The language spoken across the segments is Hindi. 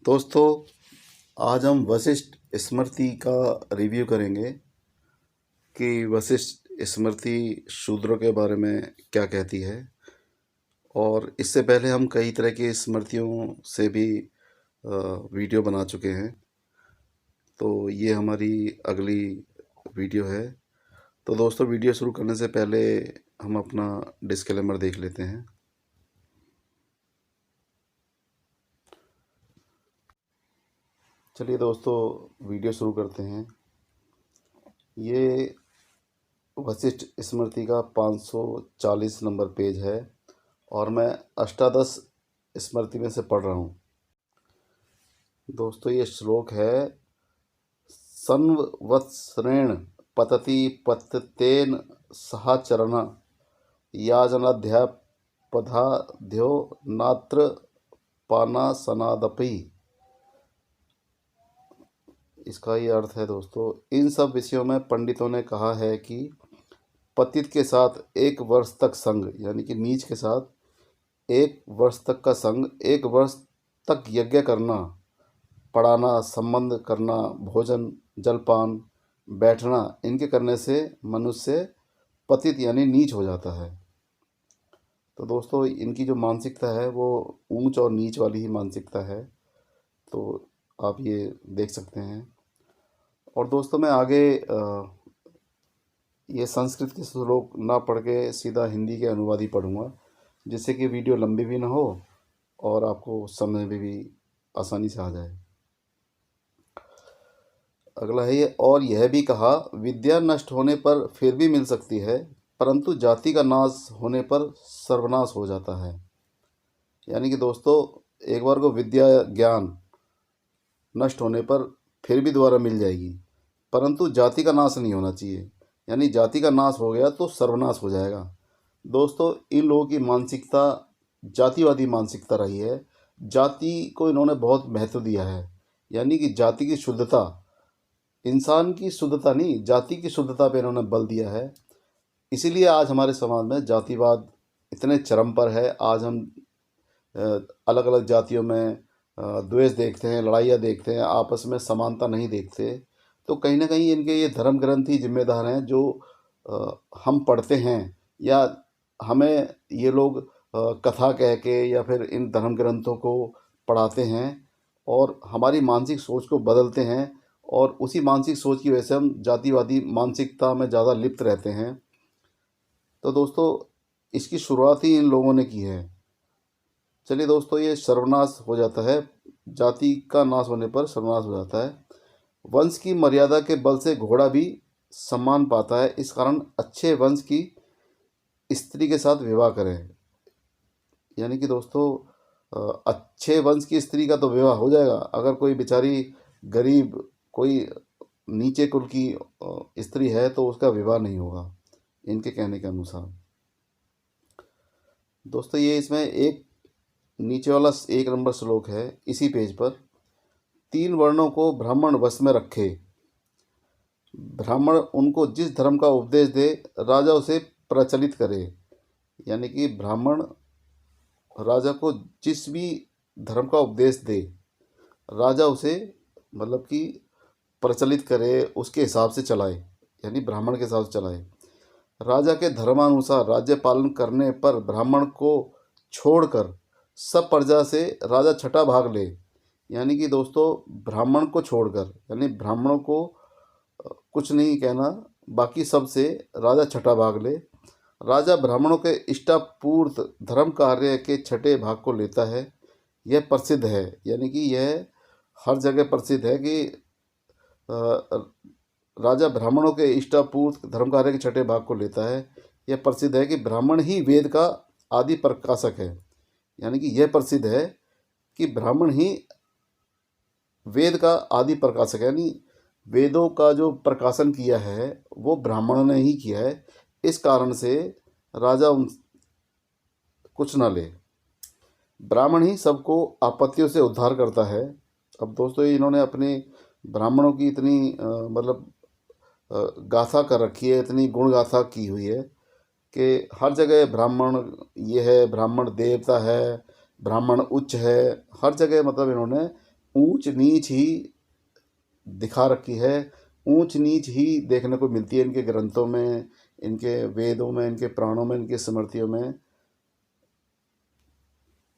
दोस्तों, आज हम वशिष्ठ स्मृति का रिव्यू करेंगे कि वशिष्ठ स्मृति शूद्रों के बारे में क्या कहती है। और इससे पहले हम कई तरह की स्मृतियों से भी वीडियो बना चुके हैं। तो ये हमारी अगली वीडियो है। तो दोस्तों, वीडियो शुरू करने से पहले हम अपना डिस्क्लेमर देख लेते हैं। चलिए दोस्तों, वीडियो शुरू करते हैं। ये वशिष्ठ स्मृति का 540 नंबर पेज है और मैं अष्टादश स्मृति में से पढ़ रहा हूँ। दोस्तों, ये श्लोक है, संवत्सरेण पतति पततेन सहचरण याजनाध्यापधाध्यो नात्र पानासनादपि। इसका ये अर्थ है दोस्तों, इन सब विषयों में पंडितों ने कहा है कि पतित के साथ 1 वर्ष तक संग, यानी कि नीच के साथ 1 वर्ष तक का संग, 1 वर्ष तक यज्ञ करना, पढ़ाना, संबंध करना, भोजन, जलपान, बैठना, इनके करने से मनुष्य पतित यानी नीच हो जाता है। तो दोस्तों, इनकी जो मानसिकता है वो ऊंच और नीच वाली ही मानसिकता है। तो आप ये देख सकते हैं। और दोस्तों, मैं आगे ये संस्कृत के श्लोक ना पढ़ के सीधा हिंदी के अनुवाद ही पढ़ूँगा, जिससे कि वीडियो लंबी भी ना हो और आपको समझ में भी आसानी से आ जाए। अगला है ये, और यह भी कहा, विद्या नष्ट होने पर फिर भी मिल सकती है, परंतु जाति का नाश होने पर सर्वनाश हो जाता है। यानी कि दोस्तों, एक बार को विद्या ज्ञान नष्ट होने पर फिर भी दोबारा मिल जाएगी, परंतु जाति का नाश नहीं होना चाहिए। यानी जाति का नाश हो गया तो सर्वनाश हो जाएगा। दोस्तों, इन लोगों की मानसिकता जातिवादी मानसिकता रही है। जाति को इन्होंने बहुत महत्व दिया है, यानी कि जाति की शुद्धता, इंसान की शुद्धता नहीं, जाति की शुद्धता पे इन्होंने बल दिया है। इसीलिए आज हमारे समाज में जातिवाद इतने चरम पर है। आज हम अलग अलग जातियों में द्वेष देखते हैं, लड़ाइयाँ देखते हैं, आपस में समानता नहीं देखते। तो कहीं ना कहीं इनके ये धर्म ग्रंथ ही जिम्मेदार हैं, जो हम पढ़ते हैं या हमें ये लोग कथा कह के या फिर इन धर्म ग्रंथों को पढ़ाते हैं और हमारी मानसिक सोच को बदलते हैं। और उसी मानसिक सोच की वजह से हम जातिवादी मानसिकता में ज़्यादा लिप्त रहते हैं। तो दोस्तों, इसकी शुरुआत ही इन लोगों ने की है। चलिए दोस्तों, ये सर्वनाश हो जाता है, जाति का नाश होने पर सर्वनाश हो जाता है। वंश की मर्यादा के बल से घोड़ा भी सम्मान पाता है, इस कारण अच्छे वंश की स्त्री के साथ विवाह करें। यानी कि दोस्तों, अच्छे वंश की स्त्री का तो विवाह हो जाएगा, अगर कोई बेचारी गरीब, कोई नीचे कुल की स्त्री है तो उसका विवाह नहीं होगा, इनके कहने के अनुसार। दोस्तों, ये इसमें एक नीचे वाला 1 नंबर श्लोक है इसी पेज पर, 3 वर्णों को ब्राह्मण वश में रखे, ब्राह्मण उनको जिस धर्म का उपदेश दे, राजा उसे प्रचलित करे। यानी कि ब्राह्मण राजा को जिस भी धर्म का उपदेश दे, राजा उसे मतलब कि प्रचलित करे, उसके हिसाब से चलाए, यानी ब्राह्मण के हिसाब से चलाए। राजा के धर्मानुसार राज्य पालन करने पर ब्राह्मण को छोड़कर सब प्रजा से राजा छठा भाग ले। यानी कि दोस्तों, ब्राह्मण को छोड़कर, यानी ब्राह्मणों को कुछ नहीं कहना, बाकी सब से राजा छठा भाग ले। राजा ब्राह्मणों के इष्टापूर्त धर्म कार्य के छठे भाग को लेता है। यह प्रसिद्ध है, यानी कि यह हर जगह प्रसिद्ध है कि राजा ब्राह्मणों के इष्टापूर्त धर्म कार्य के छठे भाग को लेता है। यह प्रसिद्ध है कि ब्राह्मण ही वेद का आदि प्रकाशक है। यानी कि यह प्रसिद्ध है कि ब्राह्मण ही वेद का आदि प्रकाशक है, यानी वेदों का जो प्रकाशन किया है वो ब्राह्मणों ने ही किया है। इस कारण से राजा उन कुछ न ले, ब्राह्मण ही सबको आपत्तियों से उद्धार करता है। अब दोस्तों, इन्होंने अपने ब्राह्मणों की इतनी मतलब गाथा कर रखी है, इतनी गुण गाथा की हुई है कि हर जगह ब्राह्मण ये है, ब्राह्मण देवता है, ब्राह्मण उच्च है, हर जगह मतलब इन्होंने ऊंच नीच ही दिखा रखी है, ऊंच नीच ही देखने को मिलती है इनके ग्रंथों में, इनके वेदों में, इनके पुराणों में, इनकी स्मृतियों में।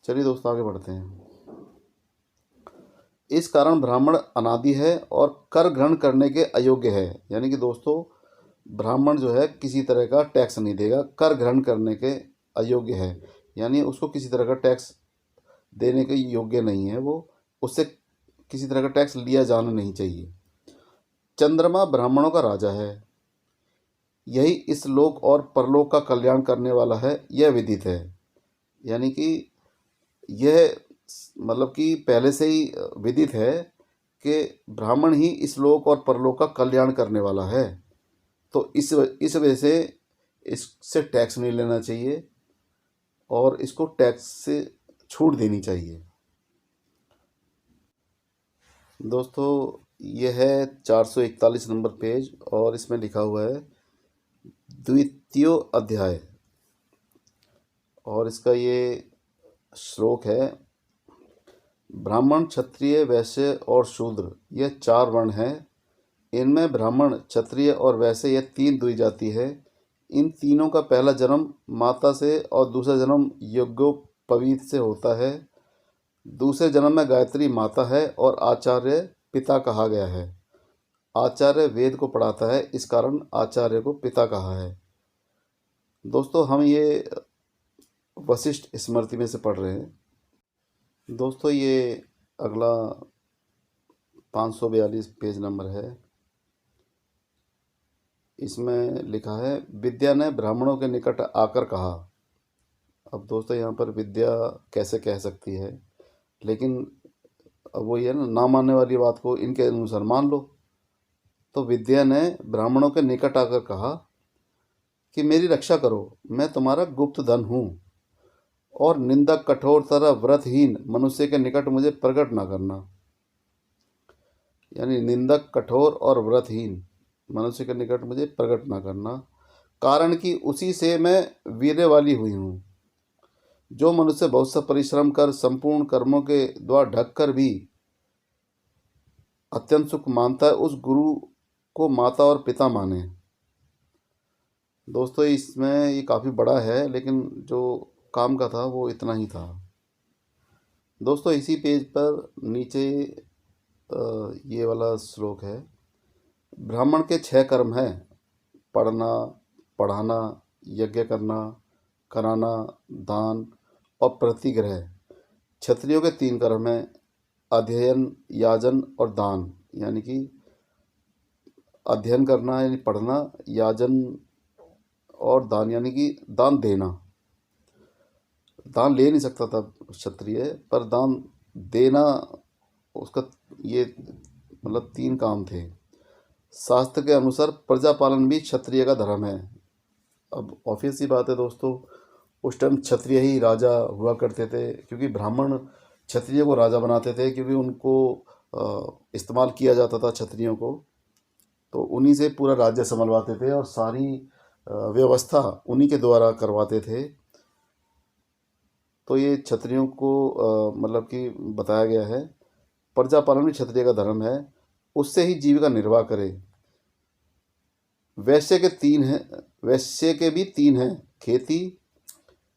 चलिए दोस्तों आगे बढ़ते हैं। इस कारण ब्राह्मण अनादि है और कर ग्रहण करने के अयोग्य है। यानी कि दोस्तों ब्राह्मण जो है किसी तरह का टैक्स नहीं देगा, कर ग्रहण करने के अयोग्य है, यानी उसको किसी तरह का टैक्स देने के योग्य नहीं है वो, उससे किसी तरह का टैक्स लिया जाना नहीं चाहिए। चंद्रमा ब्राह्मणों का राजा है, यही इस लोक और परलोक का कल्याण करने वाला है, यह विदित है। यानी कि यह मतलब कि पहले से ही विदित है कि ब्राह्मण ही इस लोक और परलोक का कल्याण करने वाला है। तो इस वजह से इससे टैक्स नहीं लेना चाहिए और इसको टैक्स से छूट देनी चाहिए। दोस्तों ये है 441 नंबर पेज और इसमें लिखा हुआ है द्वितीय अध्याय, और इसका ये श्लोक है, ब्राह्मण क्षत्रिय वैश्य और शूद्र ये 4 वर्ण हैं। इनमें ब्राह्मण क्षत्रिय और वैश्य ये 3 द्विजाति है। इन तीनों का पहला जन्म माता से और दूसरा जन्म यज्ञोपवीत से होता है। दूसरे जन्म में गायत्री माता है और आचार्य पिता कहा गया है। आचार्य वेद को पढ़ाता है, इस कारण आचार्य को पिता कहा है। दोस्तों हम ये वशिष्ठ स्मृति में से पढ़ रहे हैं। दोस्तों ये अगला 542 पेज नंबर है। इसमें लिखा है विद्या ने ब्राह्मणों के निकट आकर कहा। अब दोस्तों यहाँ पर विद्या कैसे कह सकती है, लेकिन अब वो ये ना मानने वाली बात को इनके अनुसार मान लो। तो विद्या ने ब्राह्मणों के निकट आकर कहा कि मेरी रक्षा करो, मैं तुम्हारा गुप्त धन हूँ, और निंदक कठोर तरह व्रतहीन मनुष्य के निकट मुझे प्रकट ना करना। यानी निंदक कठोर और व्रतहीन मनुष्य के निकट मुझे प्रकट ना करना, कारण कि उसी से मैं वीर्य वाली हुई हूँ। जो मनुष्य बहुत सा परिश्रम कर संपूर्ण कर्मों के द्वारा ढक कर भी अत्यंत सुख मानता है, उस गुरु को माता और पिता माने। दोस्तों इसमें ये काफ़ी बड़ा है, लेकिन जो काम का था वो इतना ही था। दोस्तों इसी पेज पर नीचे ये वाला श्लोक है, ब्राह्मण के 6 कर्म हैं, पढ़ना, पढ़ाना, यज्ञ करना, कराना, दान और प्रतिग्रह। क्षत्रियों के 3 कर्म हैं, अध्ययन, याजन और दान। यानी कि अध्ययन करना यानी पढ़ना, याजन और दान यानी कि दान देना। दान ले नहीं सकता था क्षत्रिय, पर दान देना उसका ये मतलब 3 काम थे। शास्त्र के अनुसार प्रजा पालन भी क्षत्रिय का धर्म है। अब ऑब्वियस सी बात है दोस्तों, उस टाइम क्षत्रिय ही राजा हुआ करते थे, क्योंकि ब्राह्मण क्षत्रिय को राजा बनाते थे, क्योंकि उनको इस्तेमाल किया जाता था क्षत्रियों को, तो उन्हीं से पूरा राज्य संभलवाते थे और सारी व्यवस्था उन्हीं के द्वारा करवाते थे। तो ये क्षत्रियों को मतलब कि बताया गया है, प्रजा पालन भी क्षत्रिय का धर्म है, उससे ही जीविका निर्वाह करे। वैश्य के 3 हैं, वैश्य के भी 3 हैं, खेती,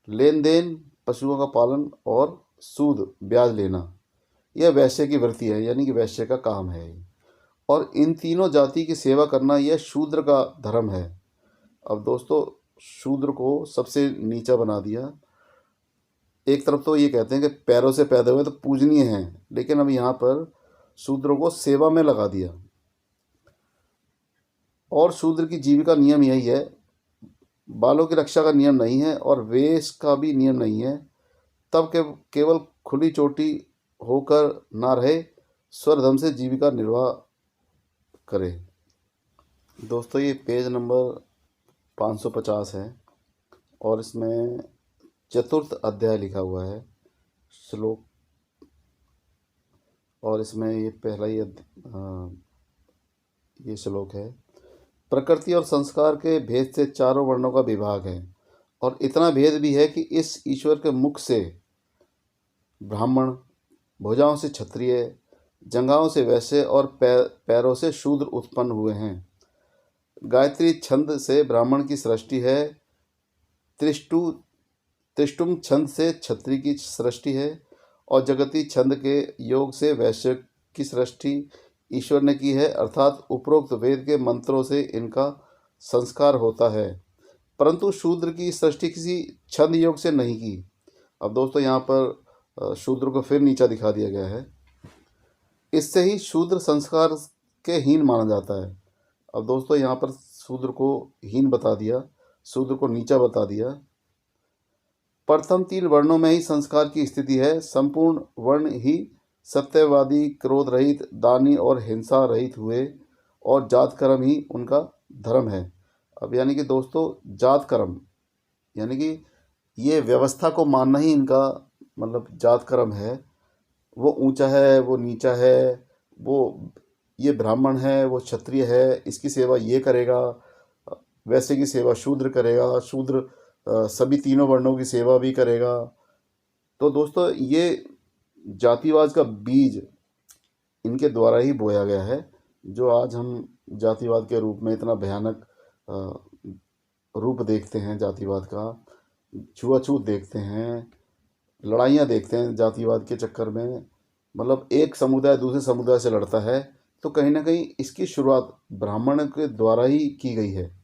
लेन देन, पशुओं का पालन और सूद ब्याज लेना। यह वैश्य की वृत्ति है, यानी कि वैश्य का काम है। और इन तीनों जाति की सेवा करना यह शूद्र का धर्म है। अब दोस्तों शूद्र को सबसे नीचा बना दिया। एक तरफ तो ये कहते हैं कि पैरों से पैदा हुए तो पूजनीय हैं, लेकिन अब यहाँ पर शूद्रों को सेवा में लगा दिया। और शूद्र की जीविका नियम यही है, बालों की रक्षा का नियम नहीं है और वेश का भी नियम नहीं है। तब केवल खुली चोटी होकर ना रहे, स्वधर्म से जीविका निर्वाह करे। दोस्तों ये पेज नंबर 550 है और इसमें 4th अध्याय लिखा हुआ है श्लोक, और इसमें ये पहला ये श्लोक है, प्रकृति और संस्कार के भेद से 4 वर्णों का विभाग है, और इतना भेद भी है कि इस ईश्वर के मुख से ब्राह्मण, भुजाओं से क्षत्रिय, जंघाओं से वैश्य और पैरों से शूद्र उत्पन्न हुए हैं। गायत्री छंद से ब्राह्मण की सृष्टि है। त्रिष्टु त्रिष्टुम छंद से क्षत्रिय की सृष्टि है और जगती छंद के योग से वैश्य की सृष्टि ईश्वर ने की है, अर्थात उपरोक्त वेद के मंत्रों से इनका संस्कार होता है, परंतु शूद्र की सृष्टि किसी छंद योग से नहीं की। अब दोस्तों यहाँ पर शूद्र को फिर नीचा दिखा दिया गया है। इससे ही शूद्र संस्कार के हीन माना जाता है। अब दोस्तों यहाँ पर शूद्र को हीन बता दिया, शूद्र को नीचा बता दिया। प्रथम 3 वर्णों में ही संस्कार की स्थिति है। संपूर्ण वर्ण ही सत्यवादी, क्रोध रहित, दानी और हिंसा रहित हुए और जात कर्म ही उनका धर्म है। अब यानी कि दोस्तों जात कर्म यानी कि ये व्यवस्था को मानना ही इनका मतलब जात कर्म है। वो ऊंचा है, वो नीचा है, वो ये ब्राह्मण है, वो क्षत्रिय है, इसकी सेवा ये करेगा, वैसे की सेवा शूद्र करेगा, शूद्र सभी तीनों वर्णों की सेवा भी करेगा। तो दोस्तों ये जातिवाद का बीज इनके द्वारा ही बोया गया है, जो आज हम जातिवाद के रूप में इतना भयानक रूप देखते हैं। जातिवाद का छुआछूत देखते हैं, लड़ाइयाँ देखते हैं जातिवाद के चक्कर में। मतलब एक समुदाय दूसरे समुदाय से लड़ता है, तो कहीं ना कहीं इसकी शुरुआत ब्राह्मण के द्वारा ही की गई है।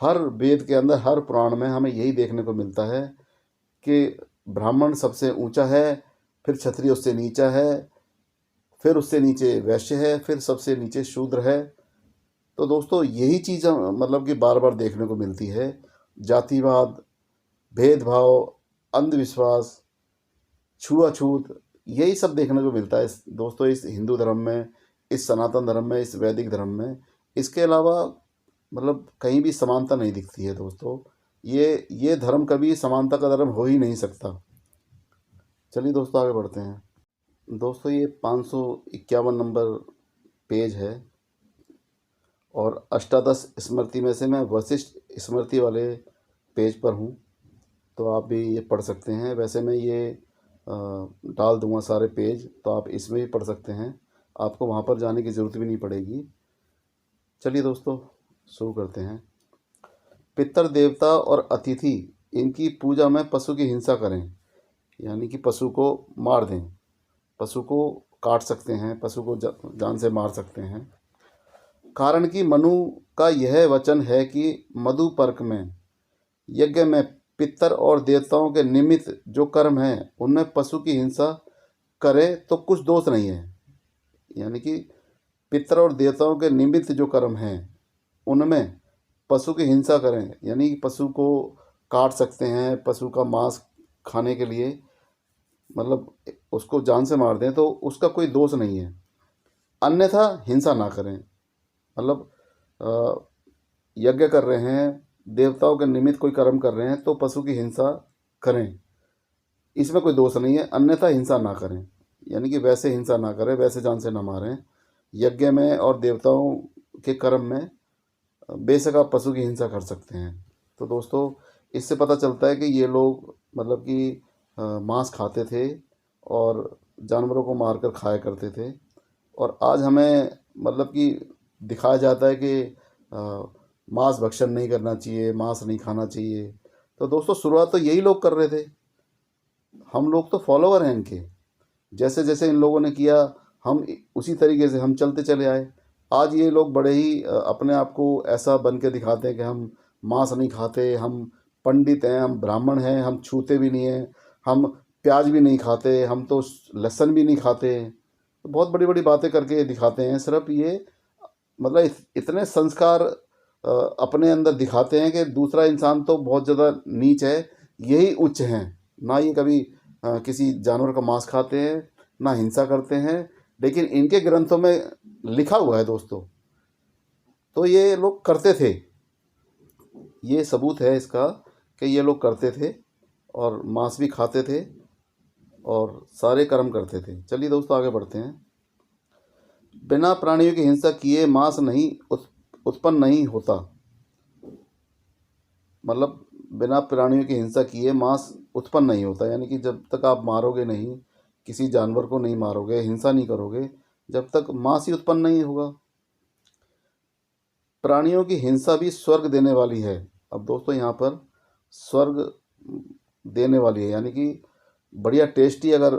हर वेद के अंदर, हर पुराण में हमें यही देखने को मिलता है कि ब्राह्मण सबसे ऊंचा है, फिर क्षत्रिय उससे नीचा है, फिर उससे नीचे वैश्य है, फिर सबसे नीचे शूद्र है। तो दोस्तों यही चीज़ मतलब कि बार बार देखने को मिलती है। जातिवाद, भेदभाव, अंधविश्वास, छुआछूत, यही सब देखने को मिलता है दोस्तों इस हिंदू धर्म में, इस सनातन धर्म में, इस वैदिक धर्म में। इसके अलावा मतलब कहीं भी समानता नहीं दिखती है दोस्तों। ये धर्म कभी समानता का धर्म हो ही नहीं सकता। चलिए दोस्तों आगे बढ़ते हैं। दोस्तों ये 551 नंबर पेज है और अष्टादश स्मृति में से मैं वशिष्ठ स्मृति वाले पेज पर हूँ, तो आप भी ये पढ़ सकते हैं। वैसे मैं ये डाल दूंगा सारे पेज, तो आप इसमें भी पढ़ सकते हैं, आपको वहाँ पर जाने की ज़रूरत भी नहीं पड़ेगी। चलिए दोस्तों शुरू करते हैं। पितर देवता और अतिथि इनकी पूजा में पशु की हिंसा करें, यानी कि पशु को मार दें, पशु को काट सकते हैं, पशु को जान से मार सकते हैं। कारण कि मनु का यह वचन है कि मधुपर्क में यज्ञ में पितर और देवताओं के निमित्त जो कर्म हैं उनमें पशु की हिंसा करे तो कुछ दोष नहीं है। यानी कि पितर और देवताओं के निमित्त जो कर्म हैं उनमें पशु की हिंसा करें, यानी कि पशु को काट सकते हैं, पशु का मांस खाने के लिए मतलब उसको जान से मार दें तो उसका कोई दोष नहीं है। अन्यथा हिंसा ना करें, मतलब यज्ञ कर रहे हैं, देवताओं के निमित्त कोई कर्म कर रहे हैं तो पशु की हिंसा करें, इसमें कोई दोष नहीं है। अन्यथा हिंसा ना करें, यानी कि वैसे हिंसा ना करें, वैसे जान से ना मारें। यज्ञ में और देवताओं के कर्म में बेशक आप पशु की हिंसा कर सकते हैं। तो दोस्तों इससे पता चलता है कि ये लोग मतलब कि मांस खाते थे और जानवरों को मारकर खाया करते थे, और आज हमें मतलब कि दिखाया जाता है कि मांस भक्षण नहीं करना चाहिए, मांस नहीं खाना चाहिए। तो दोस्तों शुरुआत तो यही लोग कर रहे थे, हम लोग तो फॉलोवर हैं इनके। जैसे जैसे इन लोगों ने किया हम उसी तरीके से हम चलते चले आए। आज ये लोग बड़े ही अपने आप को ऐसा बन के दिखाते हैं कि हम मांस नहीं खाते, हम पंडित हैं, हम ब्राह्मण हैं, हम छूते भी नहीं हैं, हम प्याज भी नहीं खाते, हम तो लहसुन भी नहीं खाते। तो बहुत बड़ी बड़ी बातें करके दिखाते हैं। सिर्फ ये मतलब इतने संस्कार अपने अंदर दिखाते हैं कि दूसरा इंसान तो बहुत ज़्यादा नीच है, यही उच्च हैं। ना ये कभी किसी जानवर का मांस खाते हैं, ना हिंसा करते हैं, लेकिन इनके ग्रंथों में लिखा हुआ है दोस्तों, तो ये लोग करते थे। ये सबूत है इसका कि ये लोग करते थे और मांस भी खाते थे और सारे कर्म करते थे। चलिए दोस्तों आगे बढ़ते हैं। बिना प्राणियों की हिंसा किए मांस नहीं उत्पन्न नहीं होता, मतलब बिना प्राणियों की हिंसा किए मांस उत्पन्न नहीं होता। यानी कि जब तक आप मारोगे नहीं, किसी जानवर को नहीं मारोगे, हिंसा नहीं करोगे, जब तक मांस ही उत्पन्न नहीं होगा। प्राणियों की हिंसा भी स्वर्ग देने वाली है। अब दोस्तों यहाँ पर स्वर्ग देने वाली है, यानी कि बढ़िया टेस्टी अगर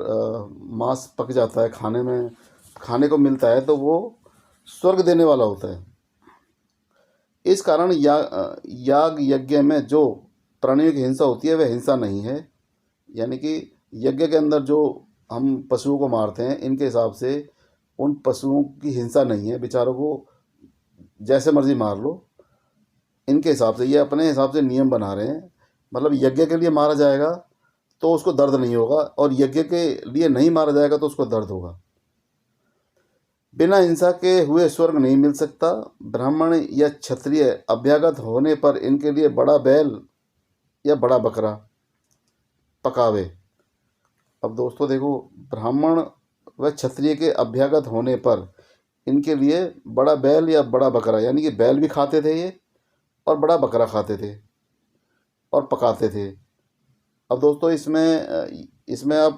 मांस पक जाता है, खाने में खाने को मिलता है, तो वो स्वर्ग देने वाला होता है। इस कारण याग यज्ञ में जो प्राणियों की हिंसा होती है वह हिंसा नहीं है। यानी कि यज्ञ के अंदर जो हम पशुओं को मारते हैं, इनके हिसाब से उन पशुओं की हिंसा नहीं है, बेचारों को जैसे मर्जी मार लो। इनके हिसाब से ये अपने हिसाब से नियम बना रहे हैं। मतलब यज्ञ के लिए मारा जाएगा तो उसको दर्द नहीं होगा, और यज्ञ के लिए नहीं मारा जाएगा तो उसको दर्द होगा। बिना हिंसा के हुए स्वर्ग नहीं मिल सकता। ब्राह्मण या क्षत्रिय अभ्यागत होने पर इनके लिए बड़ा बैल या बड़ा बकरा पकावे। अब दोस्तों देखो, ब्राह्मण व क्षत्रिय के अभ्यागत होने पर इनके लिए बड़ा बैल या बड़ा बकरा, यानी कि बैल भी खाते थे ये, और बड़ा बकरा खाते थे और पकाते थे। अब दोस्तों इसमें आप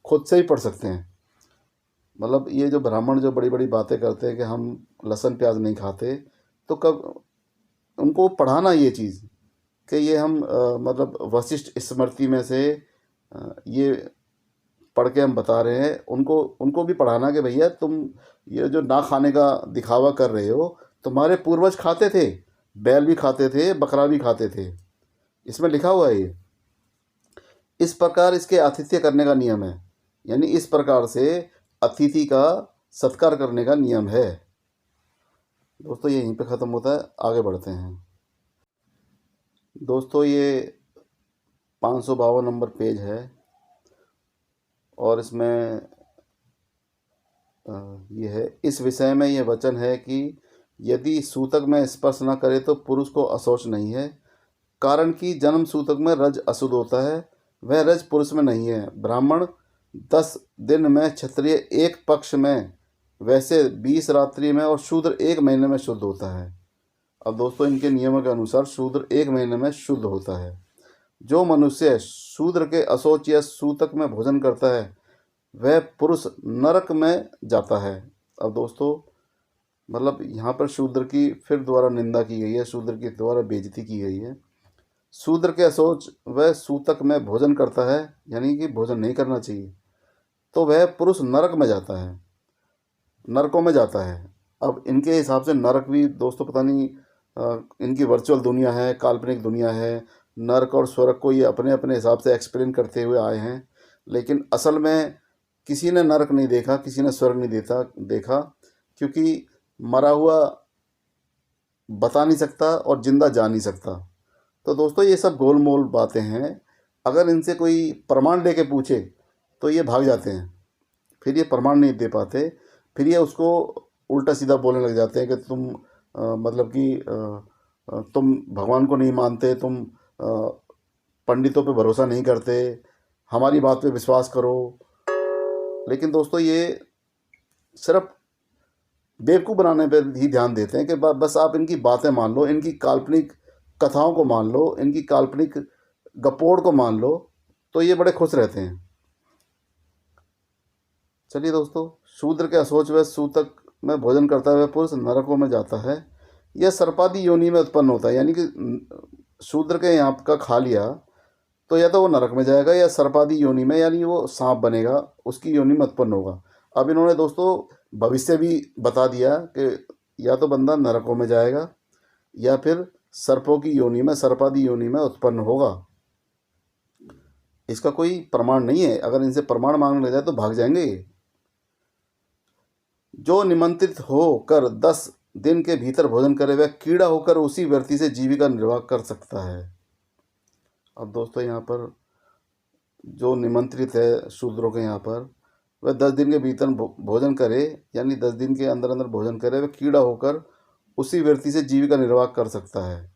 खुद से ही पढ़ सकते हैं। मतलब ये जो ब्राह्मण जो बड़ी बड़ी बातें करते हैं कि हम लहसुन प्याज नहीं खाते, तो कब उनको पढ़ाना ये चीज़ कि ये हम मतलब वशिष्ठ स्मृति में से ये पढ़ के हम बता रहे हैं। उनको उनको भी पढ़ाना कि भैया तुम ये जो ना खाने का दिखावा कर रहे हो, तुम्हारे पूर्वज खाते थे, बैल भी खाते थे, बकरा भी खाते थे, इसमें लिखा हुआ है ये। इस प्रकार इसके आतिथ्य करने का नियम है, यानी इस प्रकार से अतिथि का सत्कार करने का नियम है। दोस्तों ये यहीं पे ख़त्म होता है, आगे बढ़ते हैं। दोस्तों ये 552 नंबर पेज है, और इसमें ये है, इस विषय में यह वचन है कि यदि सूतक में स्पर्श न करे तो पुरुष को अशौच नहीं है, कारण कि जन्म सूतक में रज अशुद्ध होता है, वह रज पुरुष में नहीं है। ब्राह्मण 10 दिन में, क्षत्रिय 1 पक्ष में, वैसे 20 रात्रि में, और शूद्र 1 महीने में शुद्ध होता है। अब दोस्तों इनके नियमों के अनुसार शूद्र 1 महीने में शुद्ध होता है। जो मनुष्य शूद्र के अशौच या सूतक में भोजन करता है वह पुरुष नरक में जाता है। अब दोस्तों मतलब यहाँ पर शूद्र की फिर दोबारा निंदा की गई है, शूद्र की दोबारा बेइज्जती की गई है। शूद्र के अशौच वह सूतक में भोजन करता है, यानी कि भोजन नहीं करना चाहिए, तो वह पुरुष नरक में जाता है, नरकों में जाता है। अब इनके हिसाब से नरक भी दोस्तों पता नहीं इनकी वर्चुअल दुनिया है, काल्पनिक दुनिया है। नरक और स्वर्ग को ये अपने अपने हिसाब से एक्सप्लेन करते हुए आए हैं, लेकिन असल में किसी ने नरक नहीं देखा, किसी ने स्वर्ग नहीं देखा, क्योंकि मरा हुआ बता नहीं सकता और जिंदा जा नहीं सकता। तो दोस्तों ये सब गोल मोल बातें हैं। अगर इनसे कोई प्रमाण लेके पूछे तो ये भाग जाते हैं, फिर ये प्रमाण नहीं दे पाते, फिर ये उसको उल्टा सीधा बोलने लग जाते हैं कि तुम मतलब कि तुम भगवान को नहीं मानते, तुम पंडितों पे भरोसा नहीं करते, हमारी बात पे विश्वास करो। लेकिन दोस्तों ये सिर्फ बेवकूफ़ बनाने पर ही ध्यान देते हैं कि बस आप इनकी बातें मान लो, इनकी काल्पनिक कथाओं को मान लो, इनकी काल्पनिक गपोड़ को मान लो, तो ये बड़े खुश रहते हैं। चलिए दोस्तों, शूद्र के अशौच व सूतक में भोजन करता हुआ पुरुष नरकों में जाता है। यह सर्पादि योनि में उत्पन्न होता है, यानी कि शूद्र के यहाँ का खा लिया तो या तो वो नरक में जाएगा या सर्पादि योनि में, यानी वो सांप बनेगा, उसकी योनि में उत्पन्न होगा। अब इन्होंने दोस्तों भविष्य भी बता दिया कि या तो बंदा नरकों में जाएगा या फिर सर्पों की योनि में, सर्पादि योनि में उत्पन्न होगा। इसका कोई प्रमाण नहीं है, अगर इनसे प्रमाण मांगने लग जाए तो भाग जाएंगे। जो निमंत्रित होकर 10 दिन के भीतर भोजन करे वह कीड़ा होकर उसी व्यक्ति से जीविका निर्वाह कर सकता है। अब दोस्तों यहाँ पर जो निमंत्रित है शूद्रों के यहाँ पर, वह 10 दिन के भीतर भोजन करे, यानी 10 दिन के अंदर अंदर भोजन करे, वह कीड़ा होकर उसी व्यक्ति से जीविका निर्वाह कर सकता है।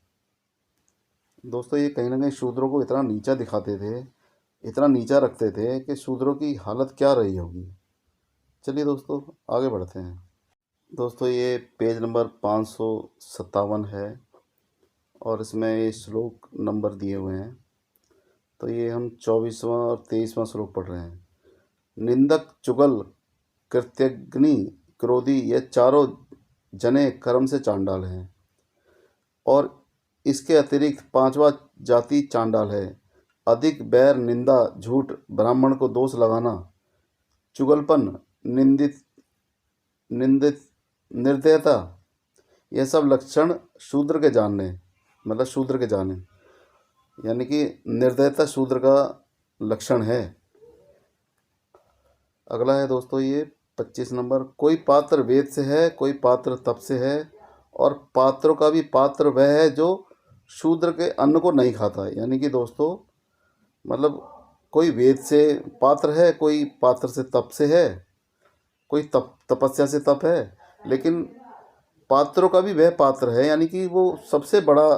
दोस्तों ये कहीं ना कहीं शूद्रों को इतना नीचा दिखाते थे, इतना नीचा रखते थे कि शूद्रों की हालत क्या रही होगी। चलिए दोस्तों आगे बढ़ते हैं। दोस्तों ये पेज नंबर 557 है, और इसमें ये श्लोक नंबर दिए हुए हैं। तो ये हम 24वां और 23वां श्लोक पढ़ रहे हैं। निंदक चुगल कृत्यग्नि, क्रोधी, ये चारों जने कर्म से चांडाल हैं। और इसके अतिरिक्त पांचवा जाति चांडाल है। अधिक बैर, निंदा, झूठ, ब्राह्मण को दोष लगाना, चुगलपन, निंदित निंदित निर्दयता, यह सब लक्षण शूद्र के जानने, मतलब शूद्र के जाने, यानी कि निर्दयता शूद्र का लक्षण है। अगला है दोस्तों ये 25 नंबर, कोई पात्र वेद से है, कोई पात्र तप से है, और पात्रों का भी पात्र वह है जो शूद्र के अन्न को नहीं खाता। यानी कि दोस्तों मतलब कोई वेद से पात्र है, कोई पात्र से तप से है, कोई तपस्या से तप है, लेकिन पात्रों का भी वह पात्र है, यानी कि वो सबसे बड़ा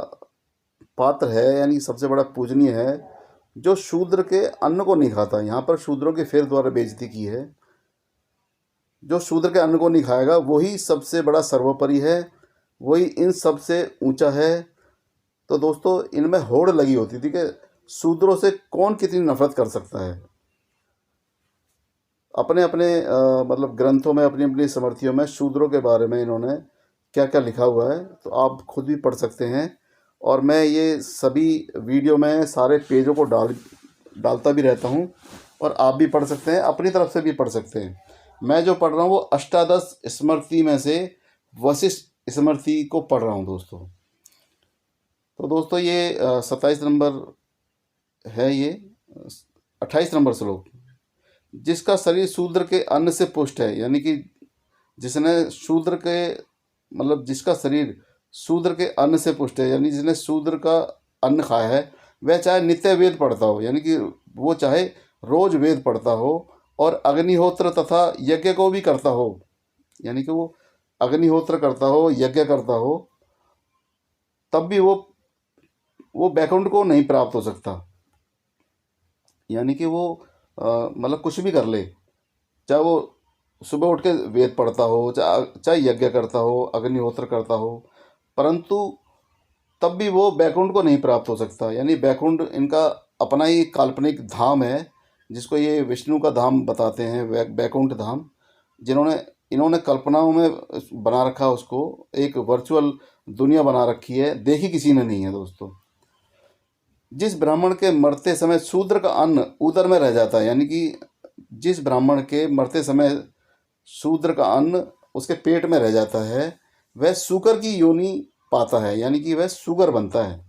पात्र है, यानी सबसे बड़ा पूजनीय है जो शूद्र के अन्न को नहीं खाता। यहाँ पर शूद्रों के फिर द्वारा बेइज्जती की है। जो शूद्र के अन्न को नहीं खाएगा वही सबसे बड़ा सर्वोपरि है, वही इन सब से ऊंचा है। तो दोस्तों इनमें होड़ लगी होती थी कि शूद्रों से कौन कितनी नफरत कर सकता है। अपने अपने मतलब ग्रंथों में, अपनी अपनी समर्थियों में शूद्रों के बारे में इन्होंने क्या क्या लिखा हुआ है, तो आप खुद भी पढ़ सकते हैं। और मैं ये सभी वीडियो में सारे पेजों को डालता भी रहता हूँ, और आप भी पढ़ सकते हैं, अपनी तरफ से भी पढ़ सकते हैं। मैं जो पढ़ रहा हूँ वो अष्टादश स्मृति में से वशिष्ठ स्मृति को पढ़ रहा हूँ दोस्तों। तो दोस्तों ये 27 नंबर है, ये 28 नंबर श्लोक, जिसका शरीर शूद्र के अन्न से पुष्ट है, यानी कि जिसने शूद्र के मतलब जिसका शरीर शूद्र के अन्न से पुष्ट है, यानी जिसने शूद्र का अन्न खाया है, वह चाहे नित्य वेद पढ़ता हो, यानी कि वो चाहे रोज वेद पढ़ता हो, और अग्निहोत्र तथा यज्ञ को भी करता हो, यानी कि वो अग्निहोत्र करता हो, यज्ञ करता हो, तब भी वो बैकुंठ को नहीं प्राप्त हो सकता। यानी कि वो मतलब कुछ भी कर ले, चाहे वो सुबह उठ के वेद पढ़ता हो, चाहे यज्ञ करता हो, अग्निहोत्र करता हो, परंतु तब भी वो बैकुंठ को नहीं प्राप्त हो सकता। यानी बैकुंठ इनका अपना ही काल्पनिक धाम है, जिसको ये विष्णु का धाम बताते हैं, बैकुंठ धाम, इन्होंने कल्पनाओं में बना रखा, उसको एक वर्चुअल दुनिया बना रखी है, देखी किसी ने नहीं है दोस्तों। जिस ब्राह्मण के मरते समय शूद्र का अन्न उदर में रह जाता है, यानी कि जिस ब्राह्मण के मरते समय शूद्र का अन्न उसके पेट में रह जाता है, वह सूकर की योनि पाता है, यानी कि वह सुगर बनता है।